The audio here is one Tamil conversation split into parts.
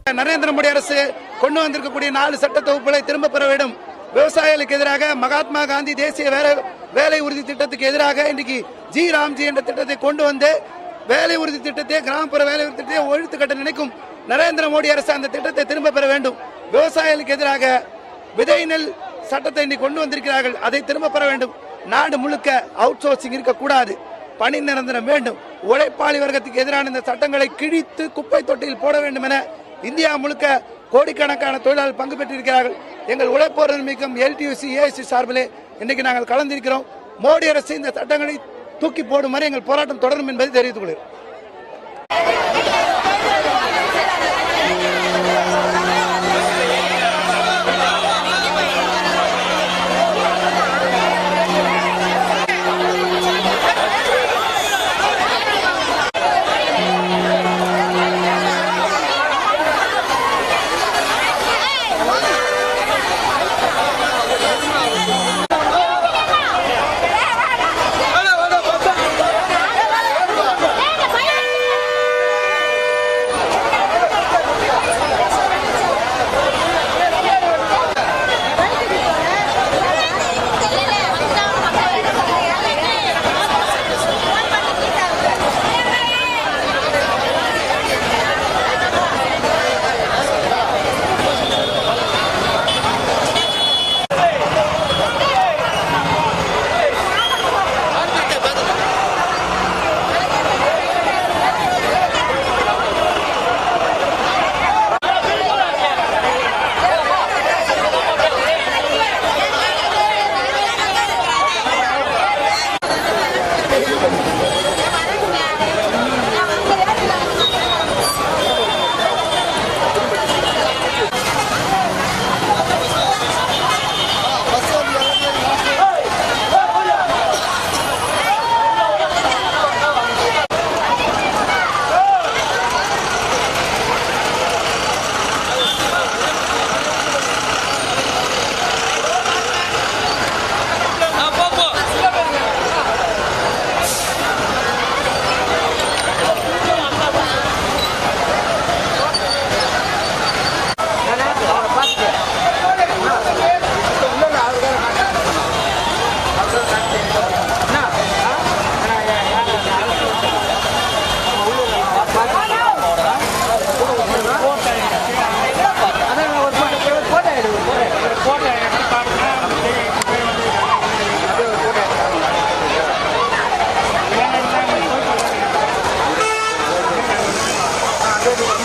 நரேந்திர மோடி அரசு கொண்டு வந்திருக்கக்கூடிய 4 சட்ட தொகுப்புகளை திரும்ப பெற வேண்டும். விவசாயிகளுக்கு எதிராக மகாத்மா காந்தி தேசிய வேலை உறுதி திட்டத்துக்கு எதிராக இன்றைக்கு ஜி ராம்ஜி என்ற திட்டத்தை கொண்டு வந்து வேலை உறுதி திட்டத்தை கிராமப்புற வேலை உறுதி திட்டத்தை ஒழித்து கட்ட நினைக்கும் நரேந்திர மோடி அரசு அந்த திட்டத்தை திரும்ப பெற வேண்டும். விவசாயிகளுக்கு எதிராக விதை நெல் சட்டத்தை இன்னைக்கு கொண்டு வந்திருக்கிறார்கள், அதை திரும்ப பெற வேண்டும். நாடு முழுக்க அவுட் சோர்சிங் இருக்கக்கூடாது, பணி நிரந்தரம் வேண்டும். உழைப்பாளி வர்க்கத்துக்கு எதிரான இந்த சட்டங்களை கிழித்து குப்பை தொட்டியில் போட வேண்டும் என இந்தியா முழுக்க கோடிக்கணக்கான தொழிலாளர்கள் பங்கு பெற்றிருக்கிறார்கள். எங்கள் உழைப்போர் மிக்கம் LTUC AIC சார்பிலே இன்னைக்கு நாங்கள் கலந்திருக்கிறோம். மோடி அரசு இந்த சட்டங்களை தூக்கி போடும் வரை எங்கள் போராட்டம் தொடரும் என்பதை தெரிவித்துக் கொள்கிறோம்.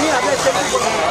நீ அப்படியே